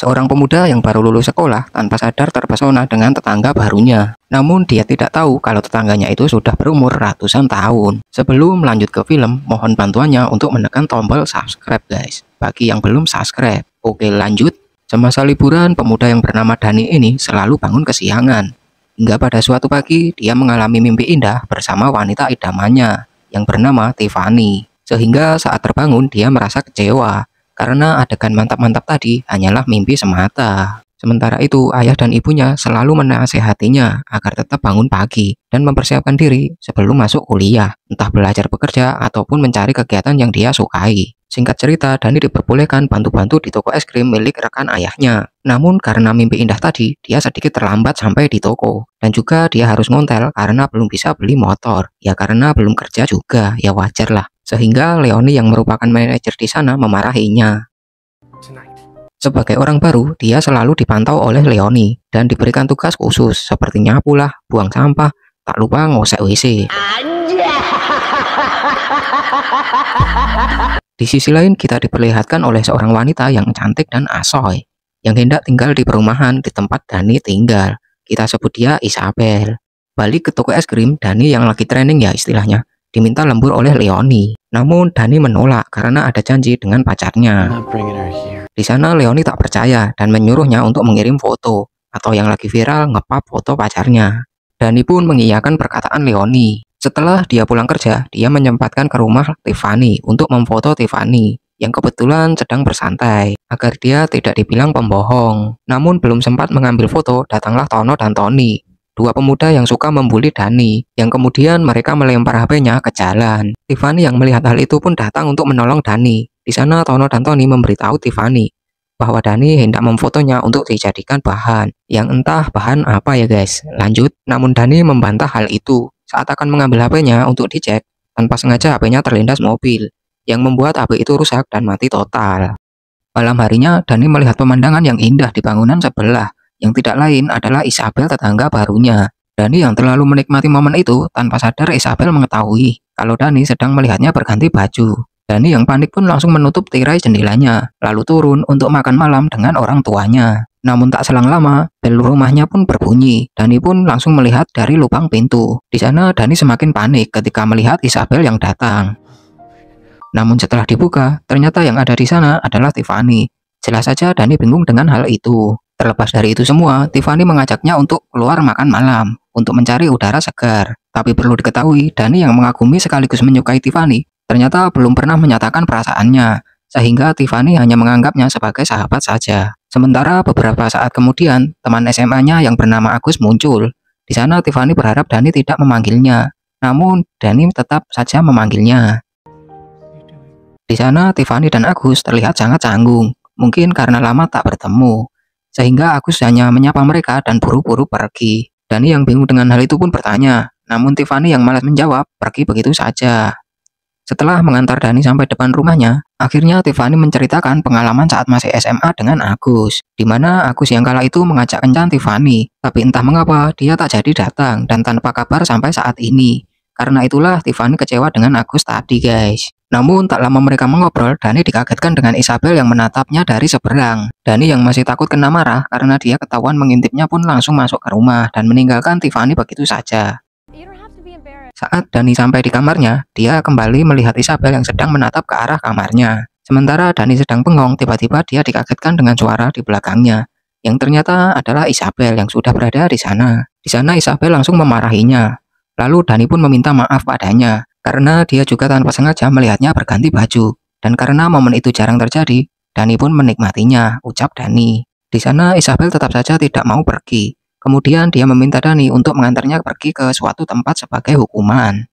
Seorang pemuda yang baru lulus sekolah tanpa sadar terpesona dengan tetangga barunya. Namun dia tidak tahu kalau tetangganya itu sudah berumur ratusan tahun. Sebelum lanjut ke film, mohon bantuannya untuk menekan tombol subscribe guys, bagi yang belum subscribe. Oke lanjut. Semasa liburan, pemuda yang bernama Dani ini selalu bangun kesiangan. Hingga pada suatu pagi, dia mengalami mimpi indah bersama wanita idamannya yang bernama Tiffany. Sehingga saat terbangun, dia merasa kecewa karena adegan mantap-mantap tadi hanyalah mimpi semata. Sementara itu, ayah dan ibunya selalu menasehatinya agar tetap bangun pagi dan mempersiapkan diri sebelum masuk kuliah, entah belajar bekerja ataupun mencari kegiatan yang dia sukai. Singkat cerita, Dani diperbolehkan bantu-bantu di toko es krim milik rekan ayahnya. Namun karena mimpi indah tadi, dia sedikit terlambat sampai di toko. Dan juga dia harus ngontel karena belum bisa beli motor. Ya karena belum kerja juga, ya wajar lah. Sehingga Leoni yang merupakan manajer di sana memarahinya. Sebagai orang baru, dia selalu dipantau oleh Leoni dan diberikan tugas khusus seperti nyapu lah, buang sampah, tak lupa ngosek WC. Di sisi lain, kita diperlihatkan oleh seorang wanita yang cantik dan asoy yang hendak tinggal di perumahan di tempat Dani tinggal. Kita sebut dia Isabel. Balik ke toko es krim, Dani yang lagi training ya istilahnya, diminta lembur oleh Leoni. Namun Dani menolak karena ada janji dengan pacarnya. Di sana Leoni tak percaya dan menyuruhnya untuk mengirim foto atau yang lagi viral ngepap foto pacarnya. Dani pun mengiyakan perkataan Leoni. Setelah dia pulang kerja, dia menyempatkan ke rumah Tiffany untuk memfoto Tiffany yang kebetulan sedang bersantai agar dia tidak dibilang pembohong. Namun belum sempat mengambil foto, datanglah Tono dan Tony, dua pemuda yang suka membuli Dani, yang kemudian mereka melempar HP-nya ke jalan. Tiffany yang melihat hal itu pun datang untuk menolong Dani. Di sana Tono dan Tony memberitahu Tiffany bahwa Dani hendak memfotonya untuk dijadikan bahan, yang entah bahan apa ya guys. Lanjut, namun Dani membantah hal itu saat akan mengambil HP-nya untuk dicek. Tanpa sengaja HP-nya terlindas mobil, yang membuat HP itu rusak dan mati total. Malam harinya, Dani melihat pemandangan yang indah di bangunan sebelah, yang tidak lain adalah Isabel tetangga barunya. Dani yang terlalu menikmati momen itu, tanpa sadar Isabel mengetahui kalau Dani sedang melihatnya berganti baju. Dani yang panik pun langsung menutup tirai jendelanya, lalu turun untuk makan malam dengan orang tuanya. Namun tak selang lama, bel rumahnya pun berbunyi. Dani pun langsung melihat dari lubang pintu. Di sana Dani semakin panik ketika melihat Isabel yang datang. Namun setelah dibuka, ternyata yang ada di sana adalah Tiffany. Jelas saja Dani bingung dengan hal itu. Terlepas dari itu semua, Tiffany mengajaknya untuk keluar makan malam untuk mencari udara segar. Tapi perlu diketahui, Dani yang mengagumi sekaligus menyukai Tiffany ternyata belum pernah menyatakan perasaannya, sehingga Tiffany hanya menganggapnya sebagai sahabat saja. Sementara beberapa saat kemudian, teman SMA-nya yang bernama Agus muncul. Di sana Tiffany berharap Dani tidak memanggilnya, namun Dani tetap saja memanggilnya. Di sana Tiffany dan Agus terlihat sangat canggung, mungkin karena lama tak bertemu, sehingga Agus hanya menyapa mereka dan buru-buru pergi. Dani yang bingung dengan hal itu pun bertanya, namun Tiffany yang malas menjawab, pergi begitu saja. Setelah mengantar Dani sampai depan rumahnya, akhirnya Tiffany menceritakan pengalaman saat masih SMA dengan Agus, di mana Agus yang kala itu mengajak kencan Tiffany, tapi entah mengapa dia tak jadi datang dan tanpa kabar sampai saat ini. Karena itulah Tiffany kecewa dengan Agus tadi guys. Namun tak lama mereka mengobrol, Dani dikagetkan dengan Isabel yang menatapnya dari seberang. Dani yang masih takut kena marah karena dia ketahuan mengintipnya pun langsung masuk ke rumah dan meninggalkan Tiffany begitu saja. Saat Dani sampai di kamarnya, dia kembali melihat Isabel yang sedang menatap ke arah kamarnya. Sementara Dani sedang bengong, tiba-tiba dia dikagetkan dengan suara di belakangnya, yang ternyata adalah Isabel yang sudah berada di sana. Di sana Isabel langsung memarahinya. Lalu Dani pun meminta maaf padanya, karena dia juga tanpa sengaja melihatnya berganti baju. Dan karena momen itu jarang terjadi, Dani pun menikmatinya, ucap Dani. Di sana Isabel tetap saja tidak mau pergi. Kemudian dia meminta Dani untuk mengantarnya pergi ke suatu tempat sebagai hukuman.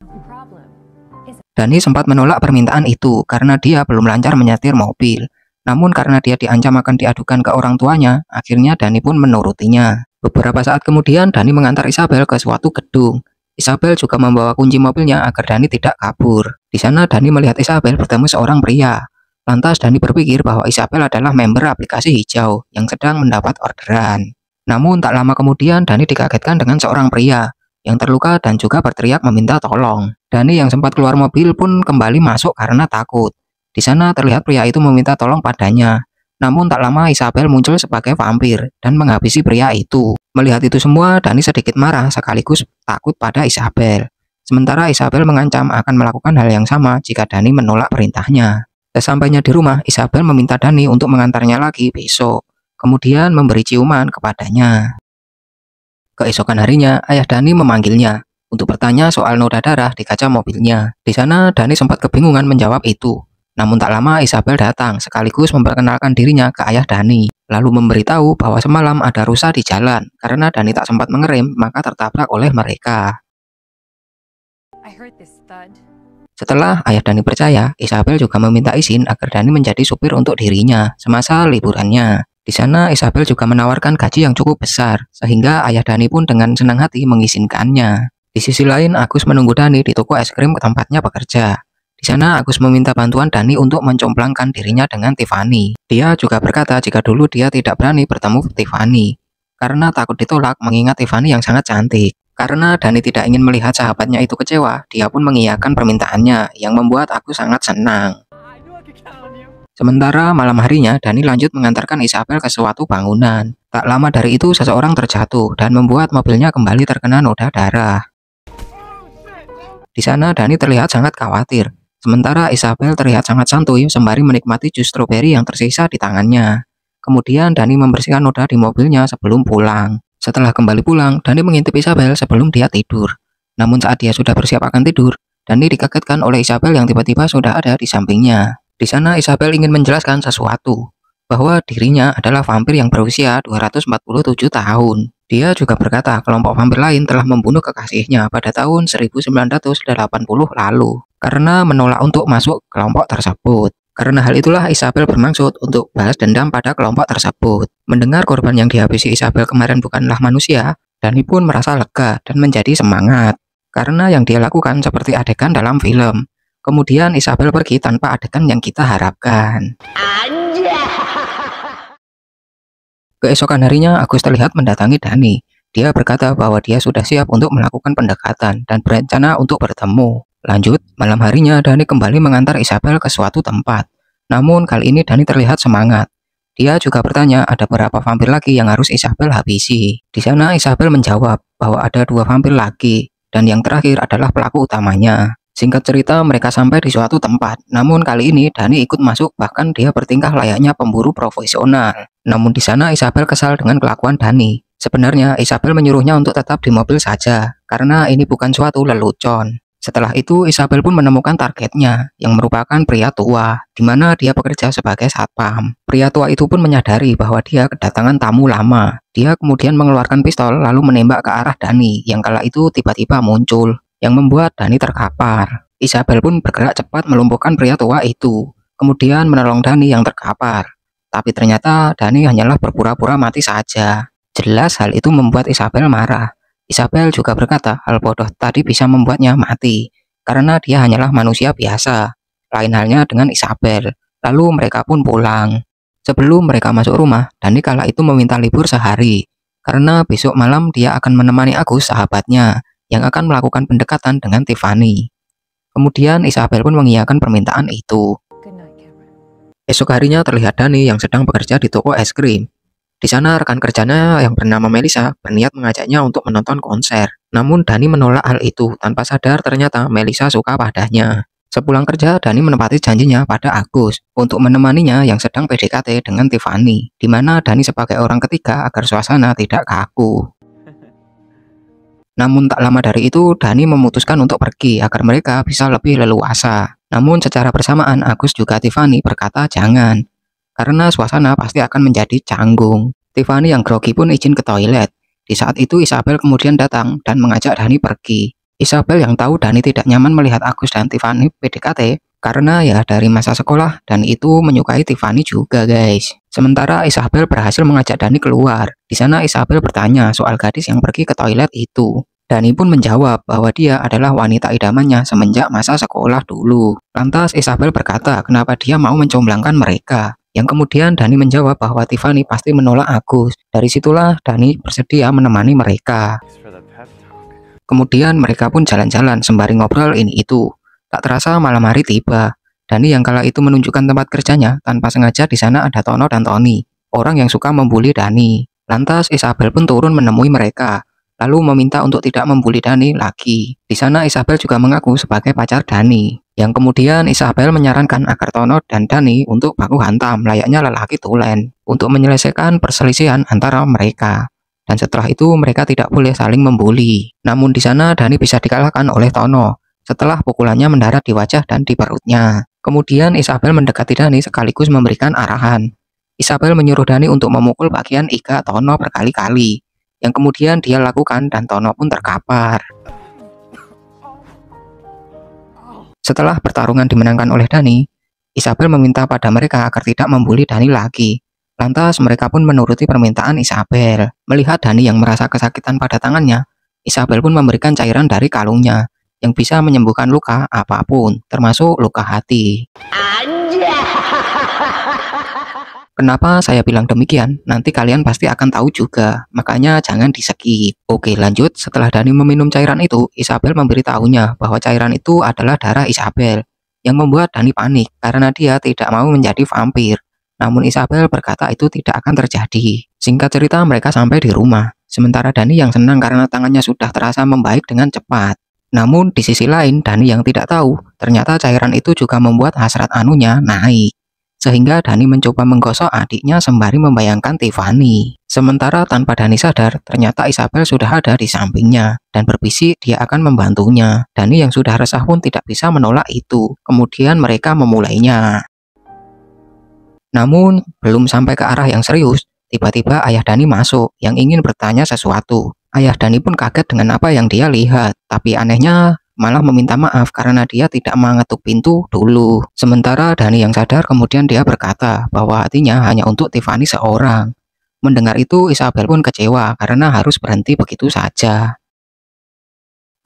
Dani sempat menolak permintaan itu karena dia belum lancar menyetir mobil. Namun karena dia diancam akan diadukan ke orang tuanya, akhirnya Dani pun menurutinya. Beberapa saat kemudian Dani mengantar Isabel ke suatu gedung. Isabel juga membawa kunci mobilnya agar Dani tidak kabur. Di sana Dani melihat Isabel bertemu seorang pria. Lantas Dani berpikir bahwa Isabel adalah member aplikasi hijau yang sedang mendapat orderan. Namun tak lama kemudian Dani dikagetkan dengan seorang pria yang terluka dan juga berteriak meminta tolong. Dani yang sempat keluar mobil pun kembali masuk karena takut. Di sana terlihat pria itu meminta tolong padanya. Namun tak lama Isabel muncul sebagai vampir dan menghabisi pria itu. Melihat itu semua, Dani sedikit marah sekaligus takut pada Isabel. Sementara Isabel mengancam akan melakukan hal yang sama jika Dani menolak perintahnya. Sesampainya di rumah, Isabel meminta Dani untuk mengantarnya lagi besok. Kemudian memberi ciuman kepadanya. Keesokan harinya, ayah Dani memanggilnya untuk bertanya soal noda darah di kaca mobilnya. Di sana, Dani sempat kebingungan menjawab itu. Namun tak lama Isabel datang sekaligus memperkenalkan dirinya ke ayah Dani. Lalu memberitahu bahwa semalam ada rusa di jalan. Karena Dani tak sempat mengerem, maka tertabrak oleh mereka. Setelah ayah Dani percaya, Isabel juga meminta izin agar Dani menjadi supir untuk dirinya semasa liburannya. Di sana Isabel juga menawarkan gaji yang cukup besar, sehingga ayah Dani pun dengan senang hati mengizinkannya. Di sisi lain, Agus menunggu Dani di toko es krim ke tempatnya bekerja. Di sana Agus meminta bantuan Dani untuk mencomblangkan dirinya dengan Tiffany. Dia juga berkata jika dulu dia tidak berani bertemu Tiffany karena takut ditolak mengingat Tiffany yang sangat cantik. Karena Dani tidak ingin melihat sahabatnya itu kecewa, dia pun mengiyakan permintaannya yang membuat Agus sangat senang. Sementara malam harinya, Dani lanjut mengantarkan Isabel ke suatu bangunan. Tak lama dari itu, seseorang terjatuh dan membuat mobilnya kembali terkena noda darah. Di sana, Dani terlihat sangat khawatir. Sementara Isabel terlihat sangat santuy sembari menikmati jus stroberi yang tersisa di tangannya. Kemudian Dani membersihkan noda di mobilnya sebelum pulang. Setelah kembali pulang, Dani mengintip Isabel sebelum dia tidur. Namun saat dia sudah bersiap akan tidur, Dani dikagetkan oleh Isabel yang tiba-tiba sudah ada di sampingnya. Di sana Isabel ingin menjelaskan sesuatu, bahwa dirinya adalah vampir yang berusia 247 tahun. Dia juga berkata kelompok vampir lain telah membunuh kekasihnya pada tahun 1980 lalu karena menolak untuk masuk kelompok tersebut. Karena hal itulah Isabel bermaksud untuk balas dendam pada kelompok tersebut. Mendengar korban yang dihabisi Isabel kemarin bukanlah manusia, Dani pun merasa lega dan menjadi semangat. Karena yang dia lakukan seperti adegan dalam film. Kemudian Isabel pergi tanpa adegan yang kita harapkan. Keesokan harinya Agus terlihat mendatangi Dani. Dia berkata bahwa dia sudah siap untuk melakukan pendekatan dan berencana untuk bertemu. Lanjut, malam harinya Dani kembali mengantar Isabel ke suatu tempat. Namun kali ini Dani terlihat semangat. Dia juga bertanya ada berapa vampir lagi yang harus Isabel habisi. Di sana Isabel menjawab bahwa ada 2 vampir lagi dan yang terakhir adalah pelaku utamanya. Singkat cerita mereka sampai di suatu tempat. Namun kali ini Dani ikut masuk, bahkan dia bertingkah layaknya pemburu profesional. Namun di sana Isabel kesal dengan kelakuan Dani. Sebenarnya Isabel menyuruhnya untuk tetap di mobil saja karena ini bukan suatu lelucon. Setelah itu Isabel pun menemukan targetnya yang merupakan pria tua di mana dia bekerja sebagai satpam. Pria tua itu pun menyadari bahwa dia kedatangan tamu lama. Dia kemudian mengeluarkan pistol lalu menembak ke arah Dani yang kala itu tiba-tiba muncul yang membuat Dani terkapar. Isabel pun bergerak cepat melumpuhkan pria tua itu, kemudian menolong Dani yang terkapar. Tapi ternyata Dani hanyalah berpura-pura mati saja. Jelas hal itu membuat Isabel marah. Isabel juga berkata hal bodoh tadi bisa membuatnya mati, karena dia hanyalah manusia biasa. Lain halnya dengan Isabel. Lalu mereka pun pulang. Sebelum mereka masuk rumah, Dani kala itu meminta libur sehari, karena besok malam dia akan menemani Agus sahabatnya, yang akan melakukan pendekatan dengan Tiffany. Kemudian Isabel pun mengiyakan permintaan itu. Esok harinya terlihat Dani yang sedang bekerja di toko es krim. Di sana rekan kerjanya yang bernama Melissa berniat mengajaknya untuk menonton konser. Namun Dani menolak hal itu tanpa sadar ternyata Melissa suka padanya. Sepulang kerja, Dani menepati janjinya pada Agus untuk menemaninya yang sedang PDKT dengan Tiffany, di mana Dani sebagai orang ketiga agar suasana tidak kaku. Namun tak lama dari itu, Dani memutuskan untuk pergi agar mereka bisa lebih leluasa. Namun secara bersamaan Agus juga Tiffany berkata jangan, karena suasana pasti akan menjadi canggung. Tiffany yang grogi pun izin ke toilet. Di saat itu Isabel kemudian datang dan mengajak Dani pergi. Isabel yang tahu Dani tidak nyaman melihat Agus dan Tiffany PDKT karena ya dari masa sekolah dan itu menyukai Tiffany juga guys. Sementara Isabel berhasil mengajak Dani keluar. Di sana Isabel bertanya soal gadis yang pergi ke toilet itu. Dani pun menjawab bahwa dia adalah wanita idamannya semenjak masa sekolah dulu. Lantas Isabel berkata kenapa dia mau mencomblangkan mereka. Yang kemudian Dani menjawab bahwa Tiffany pasti menolak Agus. Dari situlah Dani bersedia menemani mereka. Kemudian mereka pun jalan-jalan sembari ngobrol ini itu. Tak terasa malam hari tiba. Dani yang kala itu menunjukkan tempat kerjanya tanpa sengaja di sana ada Tono dan Tony, orang yang suka membuli Dani. Lantas Isabel pun turun menemui mereka, lalu meminta untuk tidak membuli Dani lagi. Di sana Isabel juga mengaku sebagai pacar Dani, yang kemudian Isabel menyarankan agar Tono dan Dani untuk baku hantam layaknya lelaki tulen untuk menyelesaikan perselisihan antara mereka. Dan setelah itu mereka tidak boleh saling membuli. Namun di sana Dani bisa dikalahkan oleh Tono setelah pukulannya mendarat di wajah dan di perutnya. Kemudian Isabel mendekati Dani sekaligus memberikan arahan. Isabel menyuruh Dani untuk memukul bagian iga Tono berkali-kali, yang kemudian dia lakukan dan Tono pun terkapar. Setelah pertarungan dimenangkan oleh Dani, Isabel meminta pada mereka agar tidak membuli Dani lagi. Lantas mereka pun menuruti permintaan Isabel. Melihat Dani yang merasa kesakitan pada tangannya, Isabel pun memberikan cairan dari kalungnya yang bisa menyembuhkan luka apapun, termasuk luka hati. Kenapa saya bilang demikian? Nanti kalian pasti akan tahu juga, makanya jangan di-skip. Oke, lanjut. Setelah Dani meminum cairan itu, Isabel memberitahunya bahwa cairan itu adalah darah Isabel, yang membuat Dani panik karena dia tidak mau menjadi vampir. Namun Isabel berkata itu tidak akan terjadi. Singkat cerita, mereka sampai di rumah. Sementara Dani yang senang karena tangannya sudah terasa membaik dengan cepat. Namun di sisi lain, Dani yang tidak tahu, ternyata cairan itu juga membuat hasrat anunya naik. Sehingga Dani mencoba menggosok adiknya sembari membayangkan Tiffany. Sementara tanpa Dani sadar, ternyata Isabel sudah ada di sampingnya dan berbisik dia akan membantunya. Dani yang sudah resah pun tidak bisa menolak itu. Kemudian mereka memulainya. Namun, belum sampai ke arah yang serius, tiba-tiba ayah Dani masuk yang ingin bertanya sesuatu. Ayah Dani pun kaget dengan apa yang dia lihat, tapi anehnya malah meminta maaf karena dia tidak mengetuk pintu dulu. Sementara Dani yang sadar kemudian dia berkata bahwa hatinya hanya untuk Tiffany seorang. Mendengar itu Isabel pun kecewa karena harus berhenti begitu saja.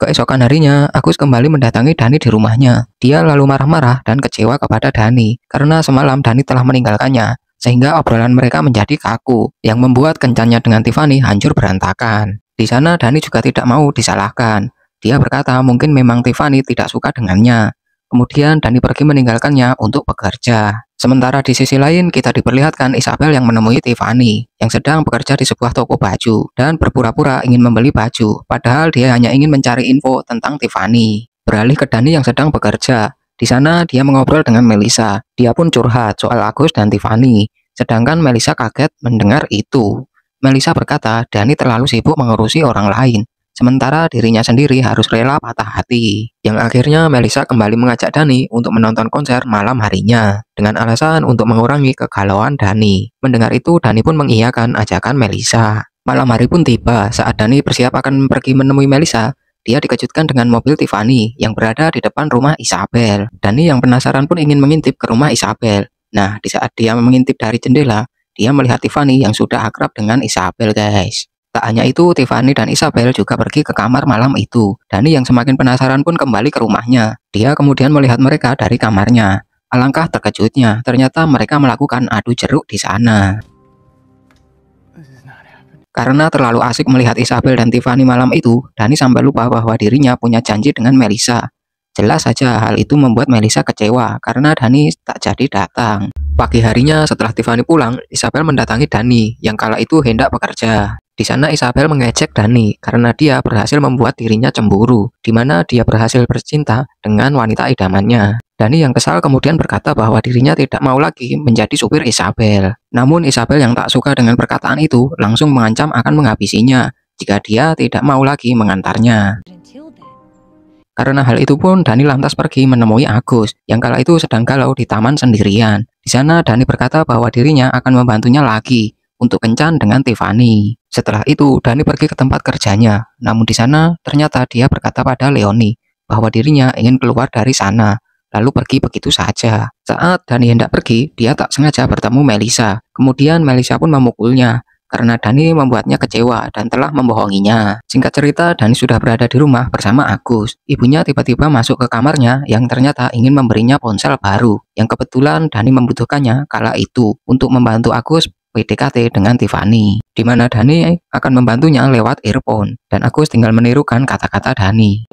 Keesokan harinya, Agus kembali mendatangi Dani di rumahnya. Dia lalu marah-marah dan kecewa kepada Dani karena semalam Dani telah meninggalkannya, sehingga obrolan mereka menjadi kaku, yang membuat kencannya dengan Tiffany hancur berantakan. Di sana Dani juga tidak mau disalahkan. Dia berkata mungkin memang Tiffany tidak suka dengannya. Kemudian Dani pergi meninggalkannya untuk bekerja. Sementara di sisi lain kita diperlihatkan Isabel yang menemui Tiffany yang sedang bekerja di sebuah toko baju dan berpura-pura ingin membeli baju, padahal dia hanya ingin mencari info tentang Tiffany. Beralih ke Dani yang sedang bekerja. Di sana dia mengobrol dengan Melissa. Dia pun curhat soal Agus dan Tiffany. Sedangkan Melissa kaget mendengar itu. Melissa berkata Dani terlalu sibuk mengurusi orang lain, sementara dirinya sendiri harus rela patah hati. Yang akhirnya Melissa kembali mengajak Dani untuk menonton konser malam harinya, dengan alasan untuk mengurangi kegalauan Dani. Mendengar itu Dani pun mengiyakan ajakan Melissa. Malam hari pun tiba, saat Dani bersiap akan pergi menemui Melissa, dia dikejutkan dengan mobil Tiffany yang berada di depan rumah Isabel. Dani yang penasaran pun ingin mengintip ke rumah Isabel. Nah, di saat dia mengintip dari jendela, dia melihat Tiffany yang sudah akrab dengan Isabel, guys. Tak hanya itu, Tiffany dan Isabel juga pergi ke kamar malam itu. Dani yang semakin penasaran pun kembali ke rumahnya. Dia kemudian melihat mereka dari kamarnya. Alangkah terkejutnya, ternyata mereka melakukan adu jeruk di sana. Karena terlalu asik melihat Isabel dan Tiffany malam itu, Dani sampai lupa bahwa dirinya punya janji dengan Melissa. Jelas saja hal itu membuat Melissa kecewa karena Dani tak jadi datang. Pagi harinya setelah Tiffany pulang, Isabel mendatangi Dani yang kala itu hendak bekerja. Di sana Isabel mengejek Dani karena dia berhasil membuat dirinya cemburu, di mana dia berhasil bercinta dengan wanita idamannya. Dani yang kesal kemudian berkata bahwa dirinya tidak mau lagi menjadi supir Isabel. Namun Isabel yang tak suka dengan perkataan itu langsung mengancam akan menghabisinya jika dia tidak mau lagi mengantarnya. Karena hal itu pun Dani lantas pergi menemui Agus yang kala itu sedang galau di taman sendirian. Di sana Dani berkata bahwa dirinya akan membantunya lagi untuk kencan dengan Tiffany. Setelah itu Dani pergi ke tempat kerjanya. Namun di sana ternyata dia berkata pada Leonie bahwa dirinya ingin keluar dari sana, lalu pergi begitu saja. Saat Dani hendak pergi, dia tak sengaja bertemu Melissa. Kemudian Melissa pun memukulnya karena Dani membuatnya kecewa dan telah membohonginya. Singkat cerita, Dani sudah berada di rumah bersama Agus. Ibunya tiba-tiba masuk ke kamarnya yang ternyata ingin memberinya ponsel baru, yang kebetulan Dani membutuhkannya kala itu untuk membantu Agus PDKT dengan Tiffany, di mana Dani akan membantunya lewat earphone, dan Agus tinggal menirukan kata-kata Dani.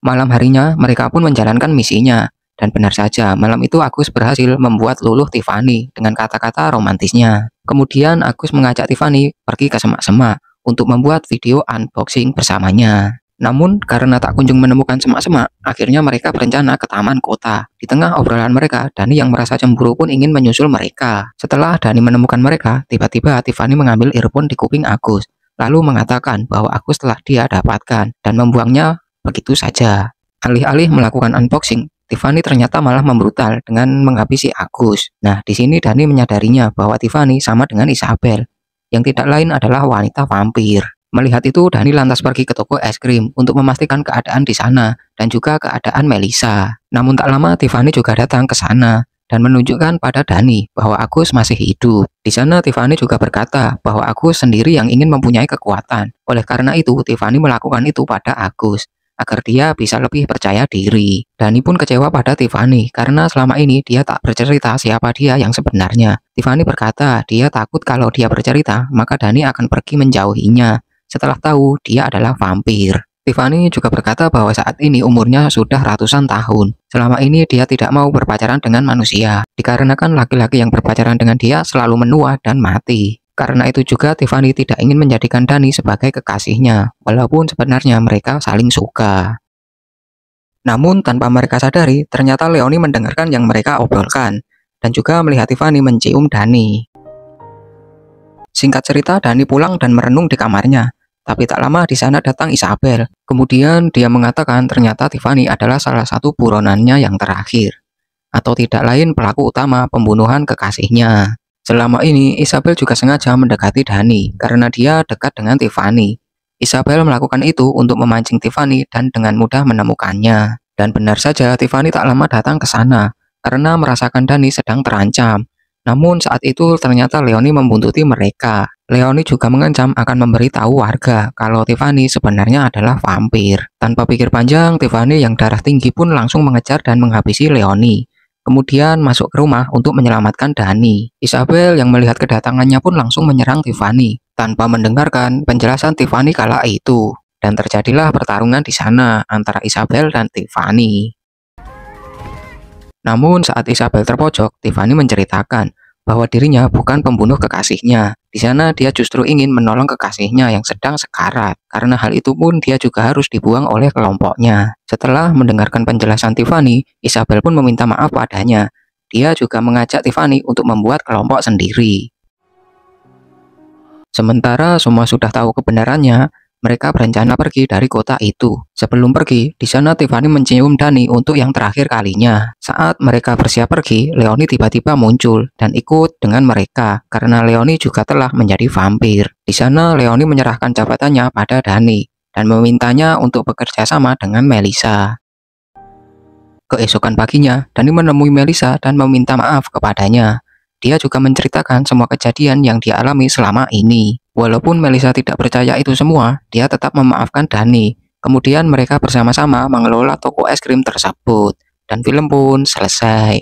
Malam harinya, mereka pun menjalankan misinya, Dan benar saja, malam itu Agus berhasil membuat luluh Tiffany dengan kata-kata romantisnya. Kemudian Agus mengajak Tiffany pergi ke semak-semak untuk membuat video unboxing bersamanya. Namun karena tak kunjung menemukan semak-semak, akhirnya mereka berencana ke taman kota. Di tengah obrolan mereka, Dani yang merasa cemburu pun ingin menyusul mereka. Setelah Dani menemukan mereka, tiba-tiba Tiffany mengambil earphone di kuping Agus, lalu mengatakan bahwa Agus telah dia dapatkan dan membuangnya begitu saja. Alih-alih melakukan unboxing, Tiffany ternyata malah membrutal dengan menghabisi Agus. Nah, di sini Dani menyadarinya bahwa Tiffany sama dengan Isabel, yang tidak lain adalah wanita vampir. Melihat itu, Dani lantas pergi ke toko es krim untuk memastikan keadaan di sana dan juga keadaan Melissa. Namun tak lama Tiffany juga datang ke sana dan menunjukkan pada Dani bahwa Agus masih hidup. Di sana Tiffany juga berkata bahwa Agus sendiri yang ingin mempunyai kekuatan. Oleh karena itu, Tiffany melakukan itu pada Agus agar dia bisa lebih percaya diri. Dani pun kecewa pada Tiffany karena selama ini dia tak bercerita siapa dia yang sebenarnya. Tiffany berkata dia takut kalau dia bercerita maka Dani akan pergi menjauhinya setelah tahu dia adalah vampir. Tiffany juga berkata bahwa saat ini umurnya sudah ratusan tahun. Selama ini dia tidak mau berpacaran dengan manusia, dikarenakan laki-laki yang berpacaran dengan dia selalu menua dan mati. Karena itu juga Tiffany tidak ingin menjadikan Dani sebagai kekasihnya, walaupun sebenarnya mereka saling suka. Namun tanpa mereka sadari, ternyata Leonie mendengarkan yang mereka obrolkan, dan juga melihat Tiffany mencium Dani. Singkat cerita, Dani pulang dan merenung di kamarnya. Tapi tak lama di sana datang Isabel. Kemudian dia mengatakan ternyata Tiffany adalah salah satu buronannya yang terakhir, atau tidak lain pelaku utama pembunuhan kekasihnya. Selama ini Isabel juga sengaja mendekati Dani karena dia dekat dengan Tiffany. Isabel melakukan itu untuk memancing Tiffany dan dengan mudah menemukannya. Dan benar saja Tiffany tak lama datang ke sana karena merasakan Dani sedang terancam. Namun saat itu ternyata Leonie membuntuti mereka. Leonie juga mengancam akan memberitahu warga kalau Tiffany sebenarnya adalah vampir. Tanpa pikir panjang, Tiffany yang darah tinggi pun langsung mengejar dan menghabisi Leonie. Kemudian masuk ke rumah untuk menyelamatkan Dani. Isabel yang melihat kedatangannya pun langsung menyerang Tiffany tanpa mendengarkan penjelasan Tiffany kala itu. Dan terjadilah pertarungan di sana antara Isabel dan Tiffany. Namun saat Isabel terpojok, Tiffany menceritakan bahwa dirinya bukan pembunuh kekasihnya. Di sana dia justru ingin menolong kekasihnya yang sedang sekarat. Karena hal itu pun dia juga harus dibuang oleh kelompoknya. Setelah mendengarkan penjelasan Tiffany, Isabel pun meminta maaf padanya. Dia juga mengajak Tiffany untuk membuat kelompok sendiri. Sementara semua sudah tahu kebenarannya, mereka berencana pergi dari kota itu. Sebelum pergi, di sana Tiffany mencium Dani untuk yang terakhir kalinya. Saat mereka bersiap pergi, Leonie tiba-tiba muncul dan ikut dengan mereka karena Leonie juga telah menjadi vampir. Di sana Leonie menyerahkan jabatannya pada Dani dan memintanya untuk bekerja sama dengan Melissa. Keesokan paginya, Dani menemui Melissa dan meminta maaf kepadanya. Dia juga menceritakan semua kejadian yang dia alami selama ini. Walaupun Melissa tidak percaya itu semua, dia tetap memaafkan Dani. Kemudian mereka bersama-sama mengelola toko es krim tersebut. Dan film pun selesai.